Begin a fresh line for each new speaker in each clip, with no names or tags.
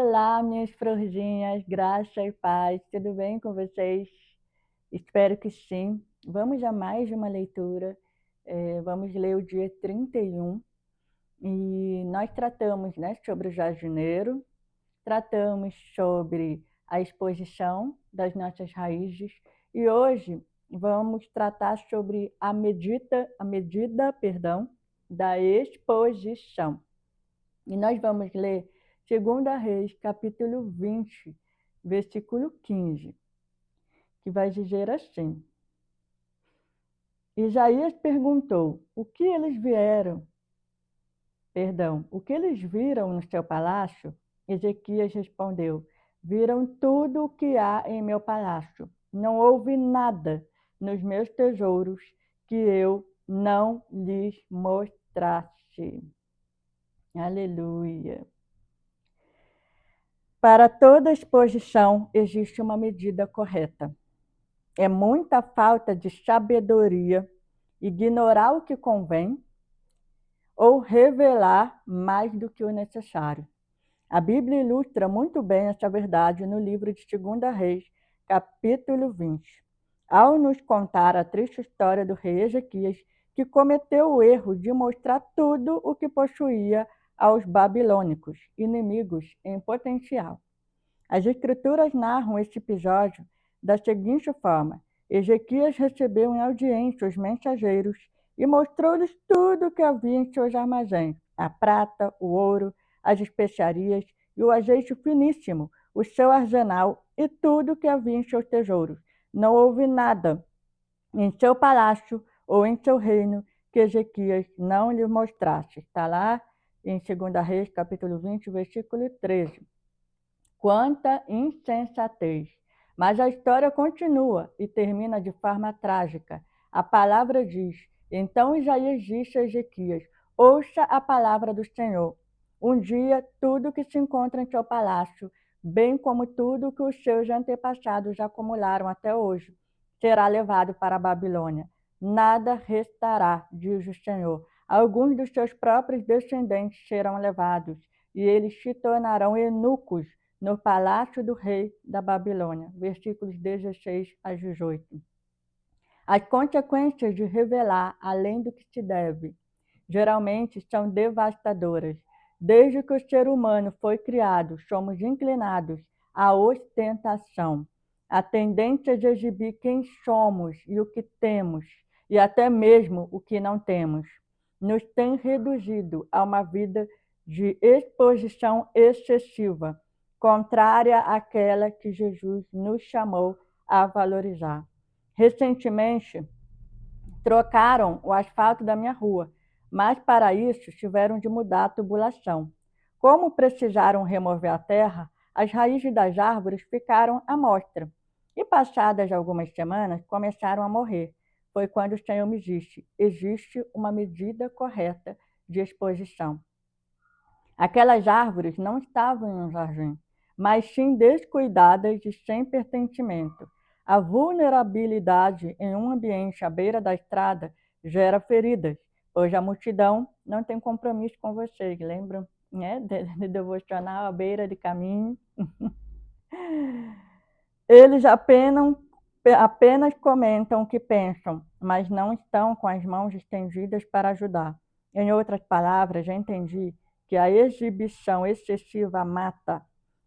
Olá, minhas florzinhas, graça e paz, tudo bem com vocês? Espero que sim. Vamos a mais uma leitura, vamos ler o dia 31 e nós tratamos, né, sobre o jardineiro, tratamos sobre a exposição das nossas raízes e hoje vamos tratar sobre a medida, da exposição. E nós vamos ler 2 Reis, capítulo 20, versículo 15, que vai dizer assim: Isaías perguntou: o que eles viram no seu palácio? Ezequias respondeu: viram tudo o que há em meu palácio. Não houve nada nos meus tesouros que eu não lhes mostrasse. Aleluia. Para toda exposição existe uma medida correta. É muita falta de sabedoria ignorar o que convém ou revelar mais do que o necessário. A Bíblia ilustra muito bem essa verdade no livro de 2 Reis, capítulo 20, ao nos contar a triste história do rei Ezequias, que cometeu o erro de mostrar tudo o que possuía aos babilônicos, inimigos em potencial. As Escrituras narram este episódio da seguinte forma: Ezequias recebeu em audiência os mensageiros e mostrou-lhes tudo o que havia em seus armazéns: a prata, o ouro, as especiarias e o azeite finíssimo, o seu arsenal e tudo o que havia em seus tesouros. Não houve nada em seu palácio ou em seu reino que Ezequias não lhe mostrasse. Está lá em 2 Reis, capítulo 20, versículo 13. Quanta insensatez! Mas a história continua e termina de forma trágica. A palavra diz: Então Isaías disse a Ezequias: Ouça a palavra do Senhor. Um dia, tudo que se encontra em seu palácio, bem como tudo que os seus antepassados acumularam até hoje, será levado para a Babilônia. Nada restará, diz o Senhor. Alguns dos seus próprios descendentes serão levados, e eles se tornarão eunucos no palácio do rei da Babilônia. Versículos 16 a 18. As consequências de revelar além do que se deve geralmente são devastadoras. Desde que o ser humano foi criado, somos inclinados à ostentação, à tendência de exibir quem somos e o que temos, e até mesmo o que não temos. Nos tem reduzido a uma vida de exposição excessiva, contrária àquela que Jesus nos chamou a valorizar. Recentemente, trocaram o asfalto da minha rua, mas para isso tiveram de mudar a tubulação. Como precisaram remover a terra, as raízes das árvores ficaram à mostra. E passadas algumas semanas, começaram a morrer. Foi quando o Senhor me disse: existe uma medida correta de exposição. Aquelas árvores não estavam em um jardim, mas sim descuidadas e sem pertencimento. A vulnerabilidade em um ambiente à beira da estrada gera feridas, pois a multidão não tem compromisso com vocês. Lembram, né, de devocional à beira de caminho? Eles apenas comentam o que pensam, mas não estão com as mãos estendidas para ajudar. Em outras palavras, já entendi que a exibição excessiva mata.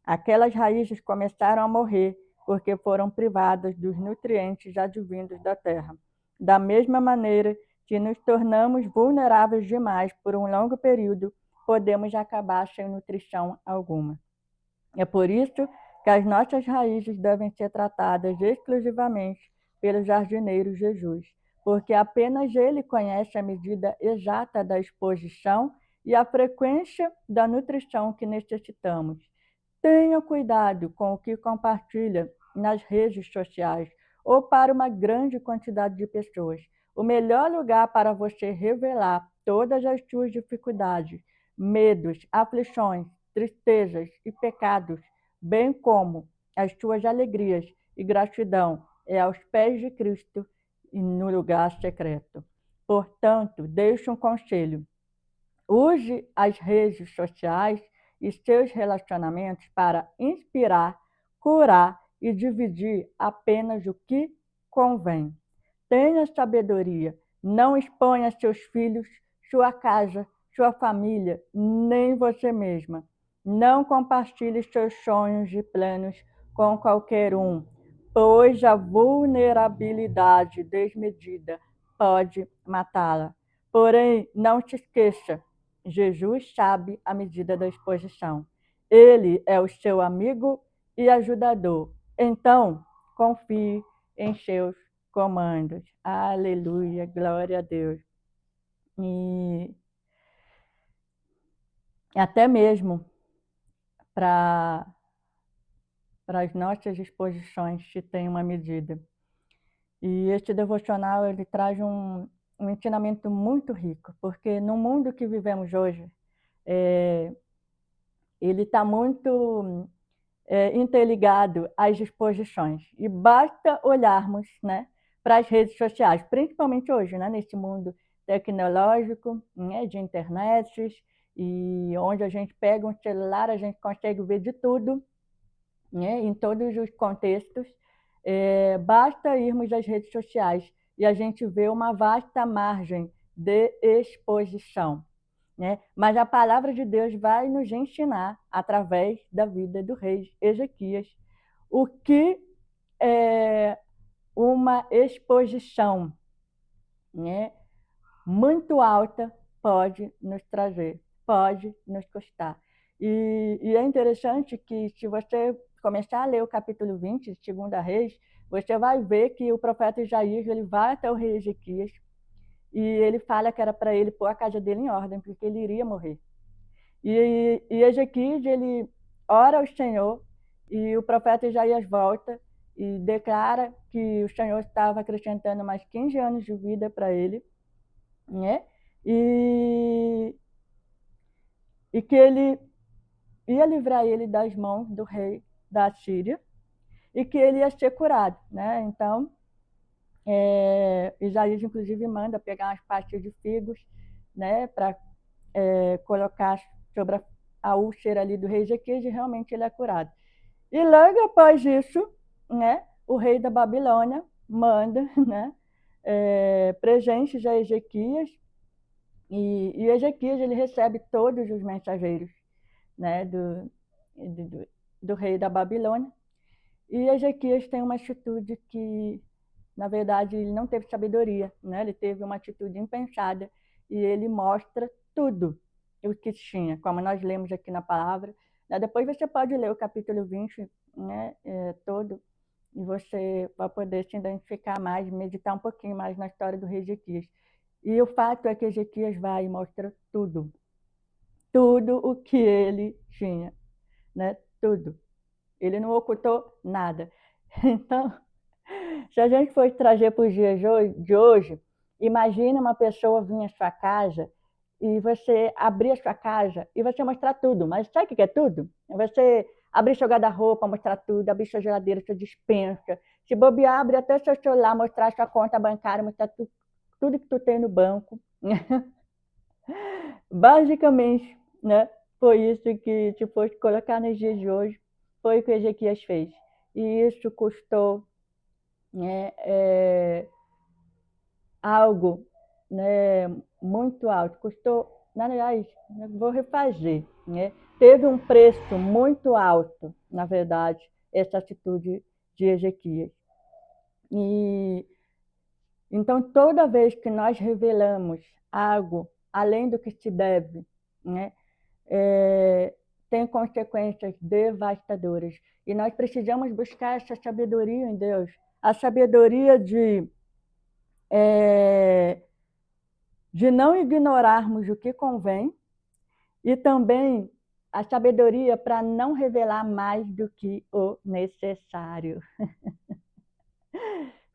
Aquelas raízes começaram a morrer porque foram privadas dos nutrientes advindos da terra. Da mesma maneira que nos tornamos vulneráveis demais por um longo período, podemos acabar sem nutrição alguma. É por isso que as nossas raízes devem ser tratadas exclusivamente pelo jardineiro Jesus, porque apenas ele conhece a medida exata da exposição e a frequência da nutrição que necessitamos. Tenha cuidado com o que compartilha nas redes sociais ou para uma grande quantidade de pessoas. O melhor lugar para você revelar todas as suas dificuldades, medos, aflições, tristezas e pecados, bem como as suas alegrias e gratidão, é aos pés de Cristo e no lugar secreto. Portanto, deixo um conselho: use as redes sociais e seus relacionamentos para inspirar, curar e dividir apenas o que convém. Tenha sabedoria, não exponha seus filhos, sua casa, sua família, nem você mesma. Não compartilhe seus sonhos e planos com qualquer um, pois a vulnerabilidade desmedida pode matá-la. Porém, não te esqueça, Jesus sabe a medida da exposição. Ele é o seu amigo e ajudador. Então, confie em seus comandos. Aleluia, glória a Deus. E até mesmo para as nossas exposições se tem uma medida. E este devocional ele traz um ensinamento muito rico, porque no mundo que vivemos hoje, ele está muito interligado às exposições. E basta olharmos, né, para as redes sociais, principalmente hoje, né, nesse mundo tecnológico, né, de internet, e onde a gente pega um celular, a gente consegue ver de tudo, né, em todos os contextos. Basta irmos às redes sociais e a gente vê uma vasta margem de exposição. Né? Mas a palavra de Deus vai nos ensinar, através da vida do rei Ezequias, o que uma exposição, né, muito alta pode nos trazer, pode nos custar. E é interessante que, se você começar a ler o capítulo 20 de 2 Reis, você vai ver que o profeta Isaías ele vai até o rei Ezequias e ele fala que era para ele pôr a casa dele em ordem, porque ele iria morrer. E Ezequias, ele ora ao Senhor, e o profeta Isaías volta e declara que o Senhor estava acrescentando mais 15 anos de vida para ele, né? E que ele ia livrar ele das mãos do rei da Síria e que ele ia ser curado, né? Então, Isaías, inclusive, manda pegar umas pastas de figos, né, para colocar sobre a úlcera ali do rei Ezequias, e realmente ele é curado. E logo após isso, né, o rei da Babilônia manda, né, presentes a Ezequias, e Ezequias ele recebe todos os mensageiros, né, do rei da Babilônia. E Ezequias tem uma atitude que, na verdade, ele não teve sabedoria, né? Ele teve uma atitude impensada e ele mostra tudo o que tinha, como nós lemos aqui na palavra. Depois você pode ler o capítulo 20, né, todo, e você vai poder se identificar mais, meditar um pouquinho mais na história do rei Ezequias. E o fato é que Ezequias vai e mostra tudo, tudo o que ele tinha, né? Tudo. Ele não ocultou nada. Então, se a gente for trazer para os dias de hoje, imagina uma pessoa vir à sua casa e você abrir a sua casa e você mostrar tudo. Mas sabe o que é tudo? É você abrir seu guarda-roupa, mostrar tudo, abrir sua geladeira, sua despensa. Se bobear, abrir até seu celular, mostrar sua conta bancária, mostrar tudo que tu tem no banco. Basicamente, né, foi isso que, se fosse colocar nos dias de hoje, foi o que Ezequias fez. E isso custou, né, algo, né, muito alto. Custou, na verdade, vou refazer, né? Teve um preço muito alto, na verdade, essa atitude de Ezequias. E então, toda vez que nós revelamos algo além do que se deve, né, tem consequências devastadoras. E nós precisamos buscar essa sabedoria em Deus, a sabedoria de não ignorarmos o que convém e também a sabedoria para não revelar mais do que o necessário.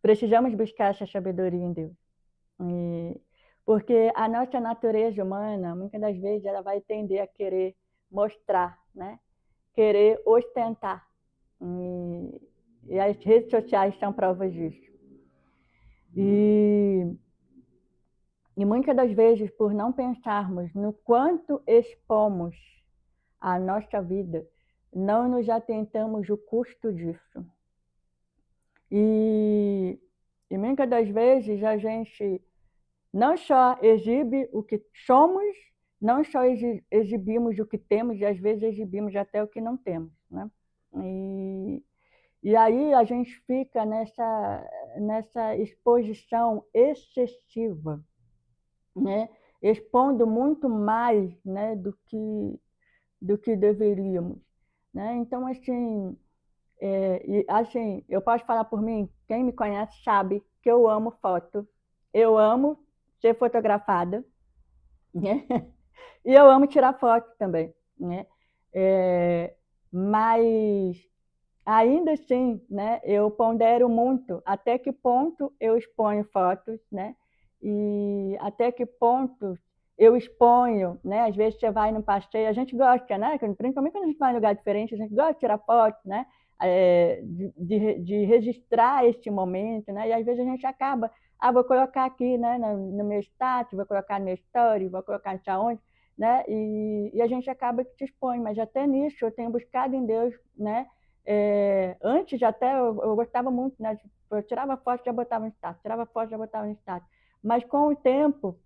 Precisamos buscar essa sabedoria em Deus. Porque a nossa natureza humana, muitas das vezes, ela vai tender a querer mostrar, né? Querer ostentar. E as redes sociais são provas disso. E muitas das vezes, por não pensarmos no quanto expomos a nossa vida, não nos atentamos o custo disso. E muitas das vezes a gente não só exibe o que somos, não só exibimos o que temos, e às vezes exibimos até o que não temos, né? E aí a gente fica nessa exposição excessiva, né? Expondo muito mais, né, do que deveríamos, né? Então, assim, eu posso falar por mim, quem me conhece sabe que eu amo foto, eu amo ser fotografada, né? E eu amo tirar foto também, né? É, mas ainda assim, né, eu pondero muito até que ponto eu exponho fotos, né? E até que ponto eu exponho, né? Às vezes você vai num passeio, a gente gosta, né? Principalmente quando a gente vai em lugar diferente, a gente gosta de tirar foto, né? De registrar este momento, né? E às vezes a gente acaba, vou colocar aqui, né? No meu status, vou colocar no meu story, vou colocar não sei aonde, né? E a gente acaba que se expõe, mas até nisso eu tenho buscado em Deus, né? Antes até eu gostava muito, né? Eu tirava foto e já botava no status, tirava foto e já botava no status. Mas com o tempo,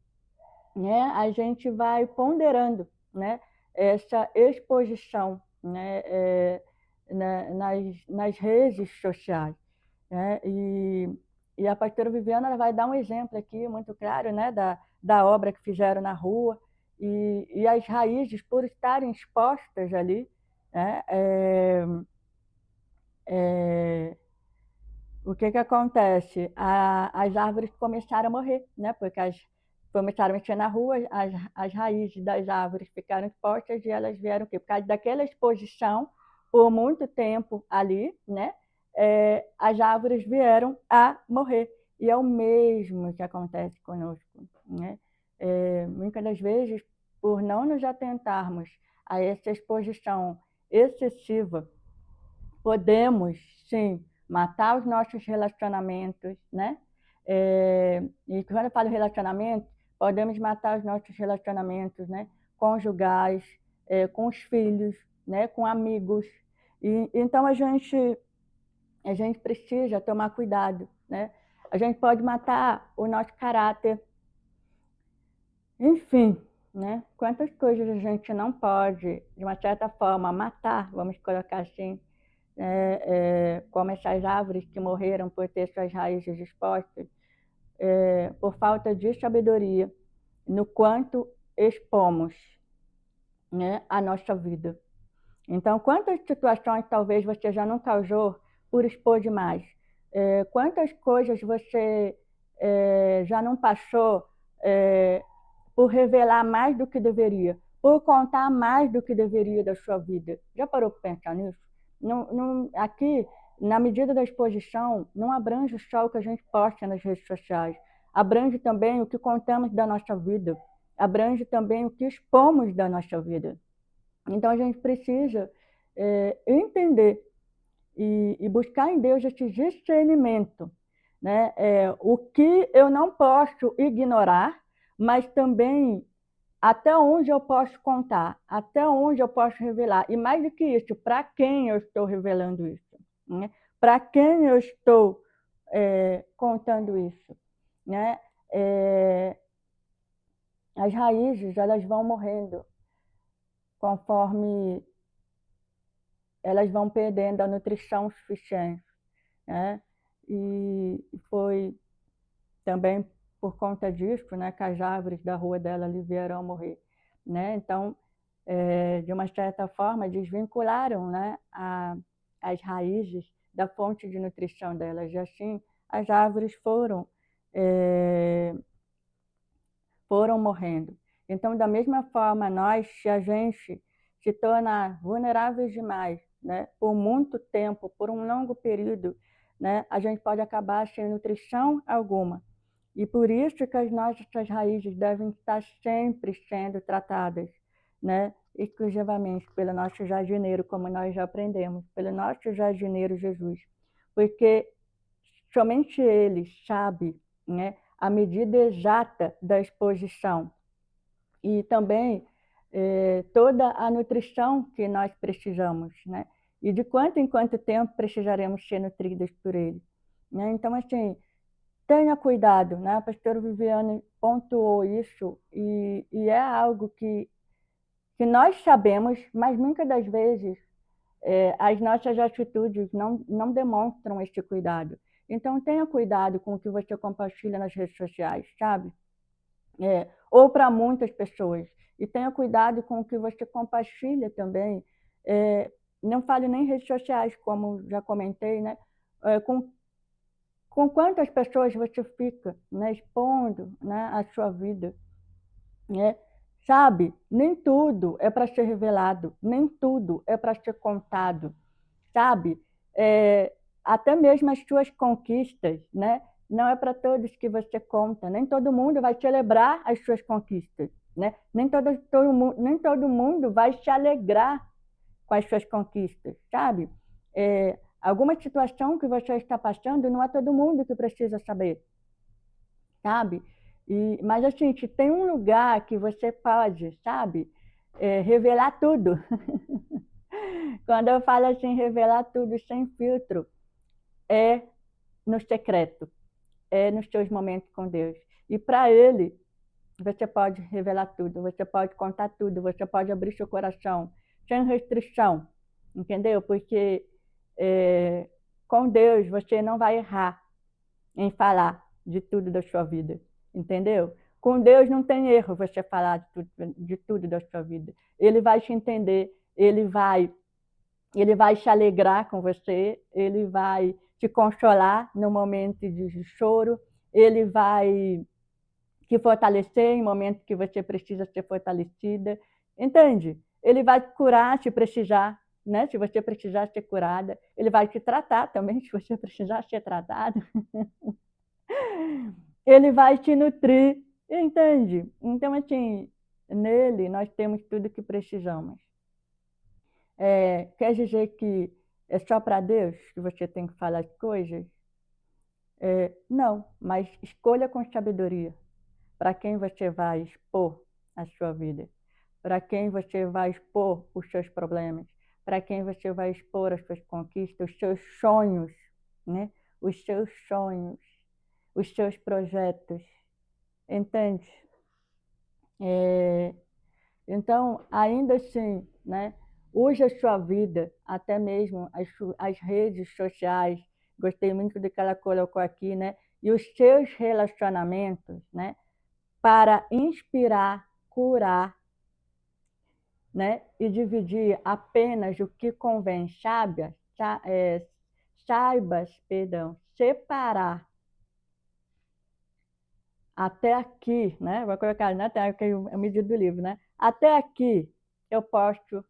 né, a gente vai ponderando, né, essa exposição, né, nas redes sociais, né? E a pastora Viviana ela vai dar um exemplo aqui muito claro, né, da obra que fizeram na rua e as raízes por estarem expostas ali, né, é, o que acontece? As árvores começaram a morrer, né? Porque começaram a mexer na rua, as raízes das árvores ficaram expostas e elas vieram o quê? Por causa daquela exposição por muito tempo ali, né? As árvores vieram a morrer. E é o mesmo que acontece conosco, né? Muitas das vezes, por não nos atentarmos a essa exposição excessiva, podemos, sim, matar os nossos relacionamentos, né? E quando eu falo relacionamento, podemos matar os nossos relacionamentos, né? Conjugais, com os filhos, né? Com amigos. Então a gente precisa tomar cuidado, né? A gente pode matar o nosso caráter, enfim, né? Quantas coisas a gente não pode, de uma certa forma, matar, vamos colocar assim, como essas árvores que morreram por ter suas raízes expostas, por falta de sabedoria, no quanto expomos, né, a nossa vida. Então, quantas situações talvez você já não causou por expor demais? Quantas coisas você já não passou por revelar mais do que deveria, por contar mais do que deveria da sua vida? Já parou para pensar nisso? Aqui, na medida da exposição, não abrange só o que a gente posta nas redes sociais, abrange também o que contamos da nossa vida, abrange também o que expomos da nossa vida. Então, a gente precisa entender e buscar em Deus esse discernimento, né? O que eu não posso ignorar, mas também até onde eu posso contar, até onde eu posso revelar. E mais do que isso, para quem eu estou revelando isso, né? Para quem eu estou contando isso, né? As raízes, elas vão morrendo conforme elas vão perdendo a nutrição suficiente, né? E foi também por conta disso, né, que as árvores da rua dela ali vieram a morrer, né? Então, de uma certa forma, desvincularam, né, as raízes da fonte de nutrição delas. E assim, as árvores foram morrendo. Então, da mesma forma, nós, se a gente se tornar vulneráveis demais, né, por muito tempo, por um longo período, né, a gente pode acabar sem nutrição alguma. E por isso que as nossas raízes devem estar sempre sendo tratadas, né, exclusivamente pelo nosso jardineiro, como nós já aprendemos, pelo nosso jardineiro Jesus. Porque somente ele sabe, né, a medida exata da exposição. E também toda a nutrição que nós precisamos, né? E de quanto em quanto tempo precisaremos ser nutridas por ele, né? Então, assim, tenha cuidado, né? A pastora Viviane pontuou isso e é algo que nós sabemos, mas muitas das vezes as nossas atitudes não demonstram este cuidado. Então, tenha cuidado com o que você compartilha nas redes sociais, sabe? Ou para muitas pessoas. E tenha cuidado com o que você compartilha também. Não fale nem em redes sociais, como já comentei, né? Com quantas pessoas você fica, né, expondo, né, a sua vida, né? Sabe, nem tudo é para ser revelado, nem tudo é para ser contado, sabe? Até mesmo as suas conquistas, né? Não é para todos que você conta, nem todo mundo vai celebrar as suas conquistas, né? Nem todo mundo vai se alegrar com as suas conquistas, sabe? Alguma situação que você está passando, não é todo mundo que precisa saber, sabe? Mas assim, se tem um lugar que você pode, sabe, revelar tudo. Quando eu falo assim, revelar tudo sem filtro, é no secreto, é nos seus momentos com Deus. E para Ele, você pode revelar tudo, você pode contar tudo, você pode abrir seu coração, sem restrição, entendeu? Porque com Deus você não vai errar em falar de tudo da sua vida, entendeu? Com Deus não tem erro você falar de tudo da sua vida. Ele vai te entender, ele vai te alegrar com você, ele vai te consolar no momento de choro, ele vai te fortalecer em momentos que você precisa ser fortalecida, entende? Ele vai te curar se precisar, né? Se você precisar ser curada, ele vai te tratar também se você precisar ser tratado. Ele vai te nutrir, entende? Então, assim, nele nós temos tudo que precisamos. Quer dizer que é só para Deus que você tem que falar as coisas? Não, mas escolha com sabedoria para quem você vai expor a sua vida, para quem você vai expor os seus problemas, para quem você vai expor as suas conquistas, os seus sonhos, né? Os seus sonhos, os seus projetos, entende? Então, ainda assim, né? Use a sua vida, até mesmo as redes sociais, gostei muito do que ela colocou aqui, né? E os seus relacionamentos, né? Para inspirar, curar, né? E dividir apenas o que convém, saibas, perdão, separar até aqui, né? Vou colocar né? Até aqui a medida do livro, né? Até aqui eu posso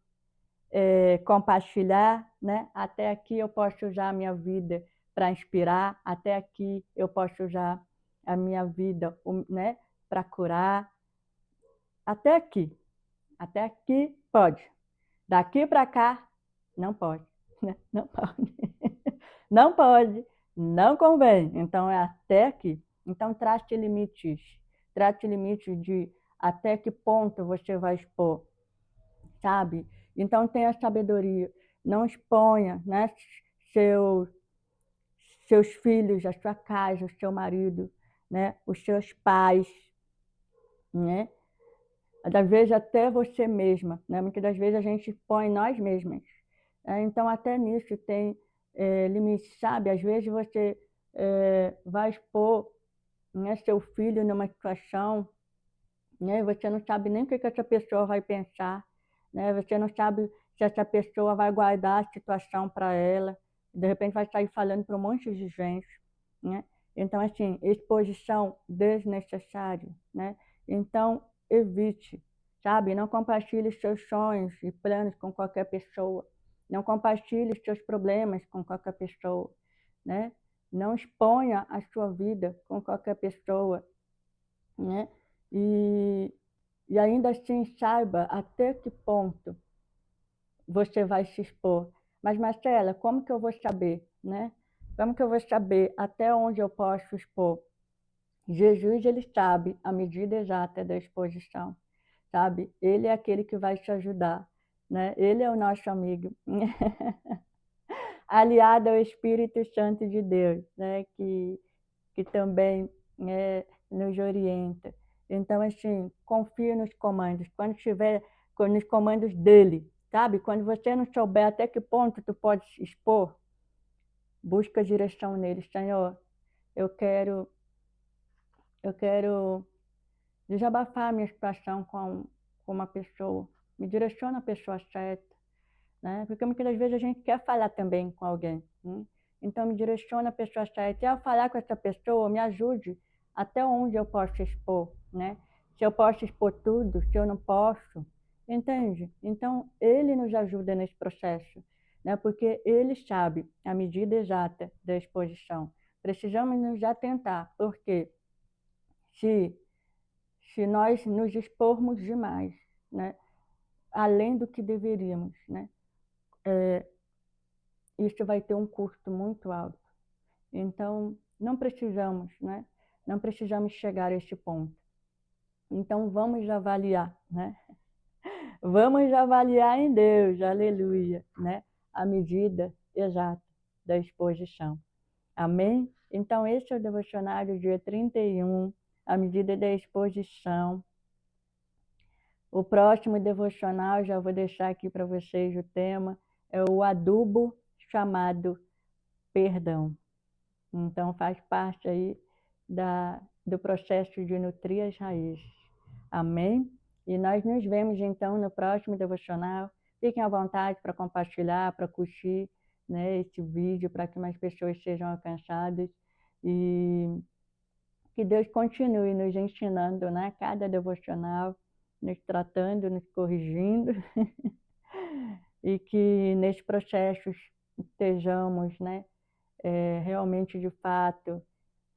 compartilhar, né? Até aqui eu posso usar a minha vida para inspirar, até aqui eu posso usar a minha vida, né? Para curar, até aqui pode. Daqui para cá, não pode, né? Não pode. Não pode, não convém. Então, é até aqui. Então, trace limites de até que ponto você vai expor, sabe? Então, tenha sabedoria. Não exponha, né, seus, seus filhos, a sua casa, o seu marido, né, os seus pais, né? Às vezes até você mesma, né? Muitas das vezes a gente expõe nós mesmas. Então, até nisso tem limite, sabe? Às vezes você vai expor, né, seu filho numa situação, né? Você não sabe nem o que essa pessoa vai pensar, né? Você não sabe se essa pessoa vai guardar a situação para ela, de repente vai sair falando para um monte de gente, né? Então, assim, exposição desnecessária, né? Então, evite, sabe? Não compartilhe seus sonhos e planos com qualquer pessoa. Não compartilhe seus problemas com qualquer pessoa, né? Não exponha a sua vida com qualquer pessoa, né? E, e ainda assim saiba até que ponto você vai se expor. Mas, Marcela, como que eu vou saber, né? Como que eu vou saber até onde eu posso expor? Jesus, ele sabe a medida exata da exposição. sabe? Ele é aquele que vai te ajudar, né? Ele é o nosso amigo, aliado ao Espírito Santo de Deus, né? Que também nos orienta. Então, assim, confie nos comandos. Quando estiver nos comandos dele, sabe? Quando você não souber até que ponto tu pode se expor, busca a direção nele. Senhor, eu quero desabafar a minha situação com uma pessoa. Me direciona a pessoa certa, né? Porque muitas das vezes a gente quer falar também com alguém, né? Então me direciona a pessoa certa. E ao falar com essa pessoa, me ajude até onde eu posso expor, né? Se eu posso expor tudo, se eu não posso, entende? Então ele nos ajuda nesse processo, né? Porque ele sabe a medida exata da exposição. Precisamos nos atentar, porque se se nós nos expormos demais, né, além do que deveríamos, né, isso vai ter um custo muito alto. Então, não precisamos, né, não precisamos chegar a esse ponto. Então, vamos avaliar, né? Vamos avaliar em Deus, aleluia, né, a medida exata da exposição. Amém? Então, esse é o devocionário dia 31, a medida da exposição. O próximo devocional, já vou deixar aqui para vocês o tema, é o adubo chamado perdão. Então faz parte aí do processo de nutrir as raízes. Amém? E nós nos vemos então no próximo devocional. Fiquem à vontade para compartilhar, para curtir, né, esse vídeo, para que mais pessoas sejam alcançadas. E que Deus continue nos ensinando, né, cada devocional, nos tratando, nos corrigindo, e que nesses processos estejamos, né, realmente de fato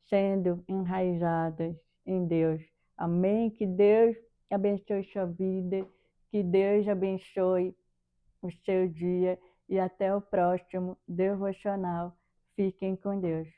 sendo enraizadas em Deus. Amém? Que Deus abençoe sua vida, que Deus abençoe o seu dia e até o próximo devocional. Fiquem com Deus.